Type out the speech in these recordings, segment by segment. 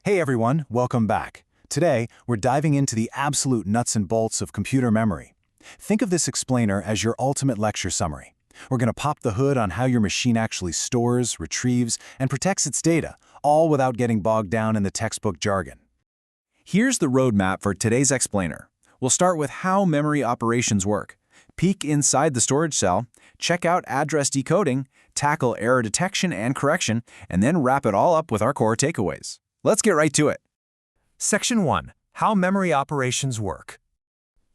Hey everyone, welcome back. Today, we're diving into the absolute nuts and bolts of computer memory. Think of this explainer as your ultimate lecture summary. We're going to pop the hood on how your machine actually stores, retrieves, and protects its data, all without getting bogged down in the textbook jargon. Here's the roadmap for today's explainer. We'll start with how memory operations work. Peek inside the storage cell, check out address decoding, tackle error detection and correction, and then wrap it all up with our core takeaways. Let's get right to it. Section 1. How memory operations work.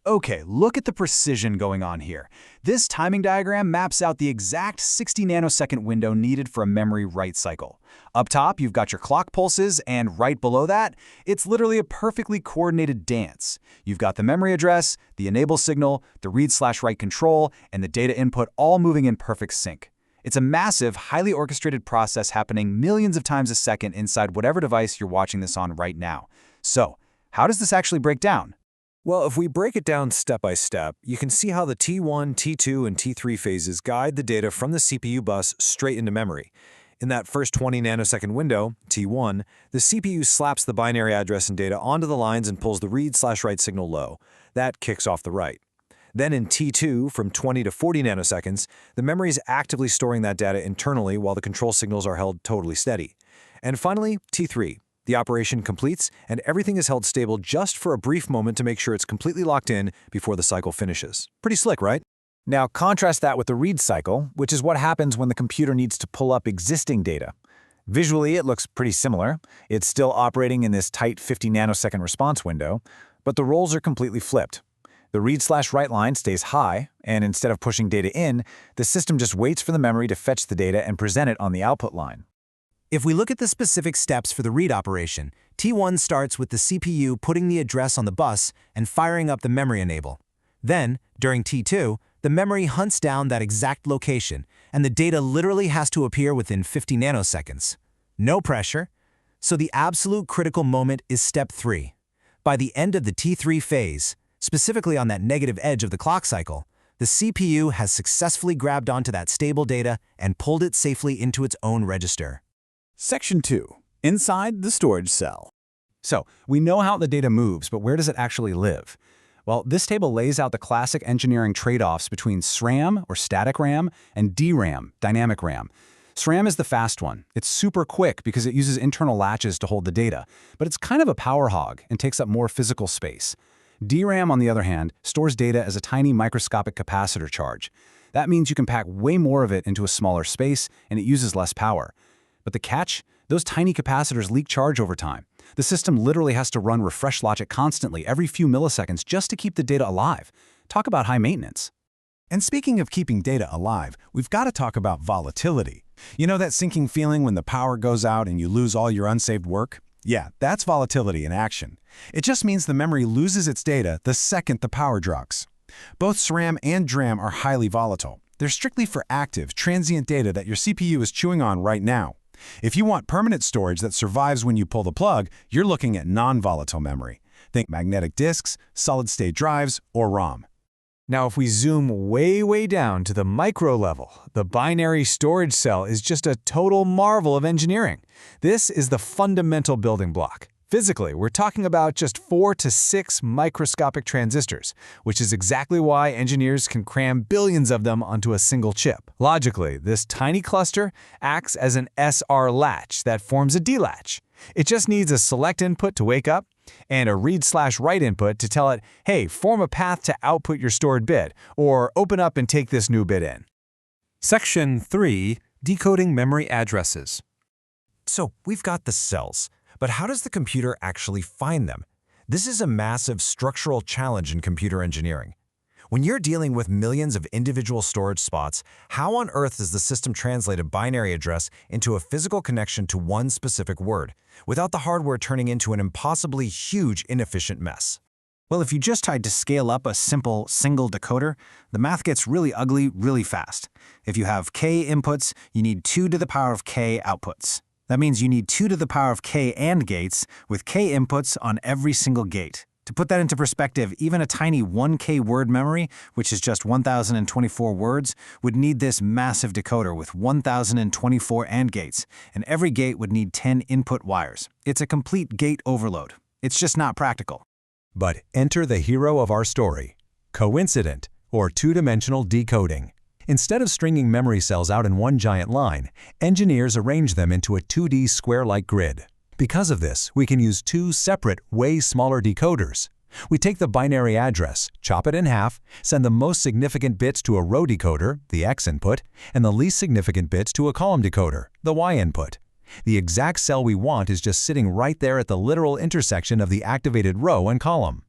Okay, look at the precision going on here. This timing diagram maps out the exact 60 nanosecond window needed for a memory write cycle. Up top, you've got your clock pulses, and right below that, it's literally a perfectly coordinated dance. You've got the memory address, the enable signal, the read/write control, and the data input all moving in perfect sync. It's a massive, highly orchestrated process happening millions of times a second inside whatever device you're watching this on right now. So, how does this actually break down? Well, if we break it down step by step, you can see how the T1, T2, and T3 phases guide the data from the CPU bus straight into memory. In that first 20 nanosecond window, T1, the CPU slaps the binary address and data onto the lines and pulls the read/write signal low. That kicks off the write. Then in T2, from 20 to 40 nanoseconds, the memory is actively storing that data internally while the control signals are held totally steady. And finally, T3. The operation completes, and everything is held stable just for a brief moment to make sure it's completely locked in before the cycle finishes. Pretty slick, right? Now contrast that with the read cycle, which is what happens when the computer needs to pull up existing data. Visually, it looks pretty similar. It's still operating in this tight 50 nanosecond response window, but the roles are completely flipped. The read/write line stays high, and instead of pushing data in, the system just waits for the memory to fetch the data and present it on the output line. If we look at the specific steps for the read operation, T1 starts with the CPU putting the address on the bus and firing up the memory enable. Then, during T2, the memory hunts down that exact location, and the data literally has to appear within 50 nanoseconds. No pressure. So the absolute critical moment is step 3. By the end of the T3 phase, specifically on that negative edge of the clock cycle, the CPU has successfully grabbed onto that stable data and pulled it safely into its own register. Section 2. Inside the storage cell. So, we know how the data moves, but where does it actually live? Well, this table lays out the classic engineering trade-offs between SRAM, or static RAM, and DRAM, dynamic RAM. SRAM is the fast one. It's super quick because it uses internal latches to hold the data, but it's kind of a power hog and takes up more physical space. DRAM, on the other hand, stores data as a tiny microscopic capacitor charge. That means you can pack way more of it into a smaller space, and it uses less power. But the catch? Those tiny capacitors leak charge over time. The system literally has to run refresh logic constantly every few milliseconds just to keep the data alive. Talk about high maintenance. And speaking of keeping data alive, we've got to talk about volatility. You know that sinking feeling when the power goes out and you lose all your unsaved work? Yeah, that's volatility in action. It just means the memory loses its data the second the power drops. Both SRAM and DRAM are highly volatile. They're strictly for active, transient data that your CPU is chewing on right now. If you want permanent storage that survives when you pull the plug, you're looking at non-volatile memory. Think magnetic disks, solid-state drives, or ROM. Now, if we zoom way down to the micro level, the binary storage cell is just a total marvel of engineering. This is the fundamental building block. Physically, we're talking about just 4 to 6 microscopic transistors, which is exactly why engineers can cram billions of them onto a single chip. Logically, this tiny cluster acts as an SR latch that forms a D latch. It just needs a select input to wake up and a read/write input to tell it, hey, form a path to output your stored bit, or open up and take this new bit in. Section 3. Decoding memory addresses. So we've got the cells, but how does the computer actually find them? This is a massive structural challenge in computer engineering. When you're dealing with millions of individual storage spots, how on earth does the system translate a binary address into a physical connection to one specific word, without the hardware turning into an impossibly huge, inefficient mess? Well, if you just tried to scale up a simple single decoder, the math gets really ugly really fast. If you have k inputs, you need 2 to the power of k outputs. That means you need 2 to the power of k AND gates with k inputs on every single gate. To put that into perspective, even a tiny 1K word memory, which is just 1,024 words, would need this massive decoder with 1,024 AND gates, and every gate would need 10 input wires. It's a complete gate overload. It's just not practical. But enter the hero of our story: coincident, or two-dimensional decoding. Instead of stringing memory cells out in one giant line, engineers arrange them into a 2D square-like grid. Because of this, we can use two separate, way smaller decoders. We take the binary address, chop it in half, send the most significant bits to a row decoder, the X input, and the least significant bits to a column decoder, the Y input. The exact cell we want is just sitting right there at the literal intersection of the activated row and column.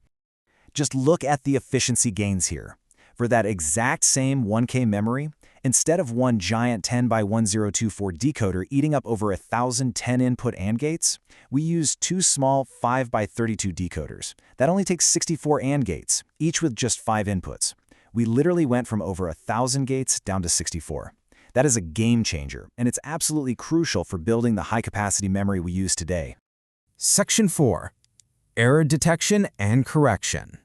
Just look at the efficiency gains here. For that exact same 1K memory, instead of one giant 10 by 1024 decoder eating up over 1,000 10-input AND gates, we use two small 5 by 32 decoders. That only takes 64 AND gates, each with just 5 inputs. We literally went from over 1,000 gates down to 64. That is a game changer, and it's absolutely crucial for building the high-capacity memory we use today. Section 4. Error Detection and Correction.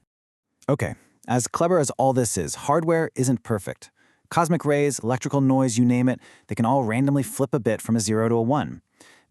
Okay, as clever as all this is, hardware isn't perfect. Cosmic rays, electrical noise, you name it, they can all randomly flip a bit from a 0 to a 1.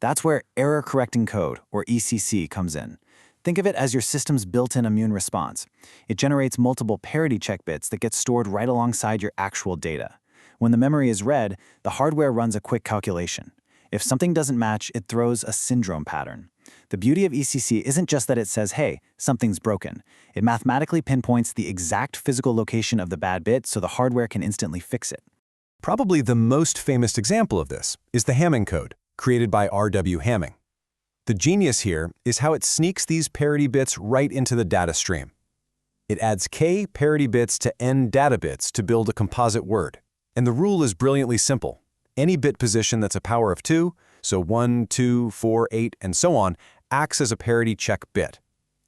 That's where error correcting code, or ECC, comes in. Think of it as your system's built-in immune response. It generates multiple parity check bits that get stored right alongside your actual data. When the memory is read, the hardware runs a quick calculation. If something doesn't match, it throws a syndrome pattern. The beauty of ECC isn't just that it says, hey, something's broken. It mathematically pinpoints the exact physical location of the bad bit so the hardware can instantly fix it. Probably the most famous example of this is the Hamming code, created by R.W. Hamming. The genius here is how it sneaks these parity bits right into the data stream. It adds k parity bits to n data bits to build a composite word. And the rule is brilliantly simple. Any bit position that's a power of 2, so 1, 2, 4, 8, and so on, acts as a parity check bit.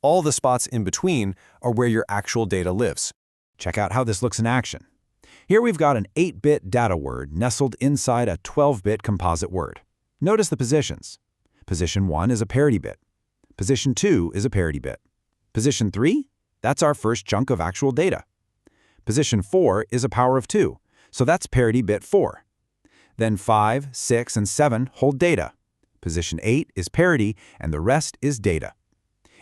All the spots in between are where your actual data lives. Check out how this looks in action. Here we've got an 8-bit data word nestled inside a 12-bit composite word. Notice the positions. Position 1 is a parity bit. Position 2 is a parity bit. Position 3? That's our first chunk of actual data. Position 4 is a power of 2, so that's parity bit 4. Then 5, 6, and 7 hold data. Position 8 is parity, and the rest is data.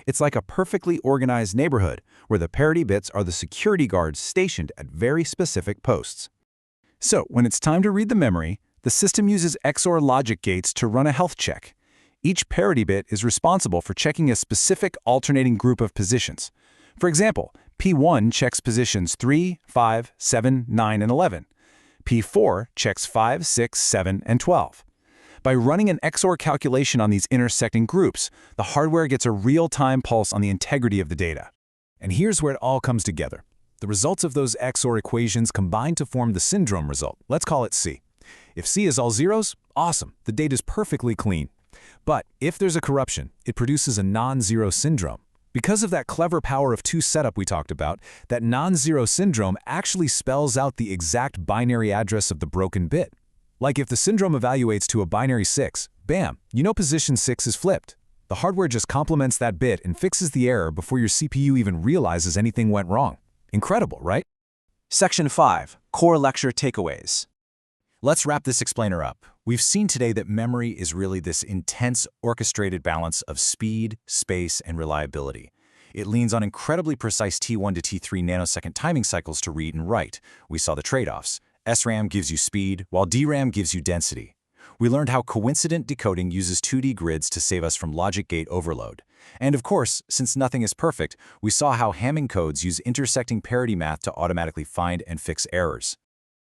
It's like a perfectly organized neighborhood where the parity bits are the security guards stationed at very specific posts. So when it's time to read the memory, the system uses XOR logic gates to run a health check. Each parity bit is responsible for checking a specific alternating group of positions. For example, P1 checks positions 3, 5, 7, 9, and 11. P4 checks 5, 6, 7, and 12. By running an XOR calculation on these intersecting groups, the hardware gets a real-time pulse on the integrity of the data. And here's where it all comes together. The results of those XOR equations combine to form the syndrome result. Let's call it C. If C is all zeros, awesome, the data is perfectly clean. But if there's a corruption, it produces a non-zero syndrome. Because of that clever power of 2 setup we talked about, that non-zero syndrome actually spells out the exact binary address of the broken bit. Like if the syndrome evaluates to a binary 6, bam, you know position 6 is flipped. The hardware just complements that bit and fixes the error before your CPU even realizes anything went wrong. Incredible, right? Section 5. Core Lecture Takeaways. Let's wrap this explainer up. We've seen today that memory is really this intense, orchestrated balance of speed, space, and reliability. It leans on incredibly precise T1 to T3 nanosecond timing cycles to read and write. We saw the trade-offs. SRAM gives you speed, while DRAM gives you density. We learned how coincident decoding uses 2D grids to save us from logic gate overload. And of course, since nothing is perfect, we saw how Hamming codes use intersecting parity math to automatically find and fix errors.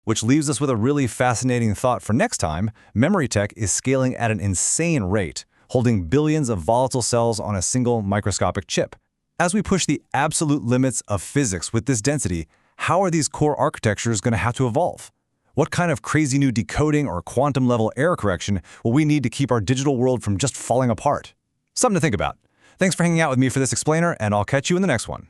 Which leaves us with a really fascinating thought for next time. Memory tech is scaling at an insane rate, holding billions of volatile cells on a single microscopic chip. As we push the absolute limits of physics with this density, how are these core architectures going to have to evolve? What kind of crazy new decoding or quantum-level error correction will we need to keep our digital world from just falling apart? Something to think about. Thanks for hanging out with me for this explainer, and I'll catch you in the next one.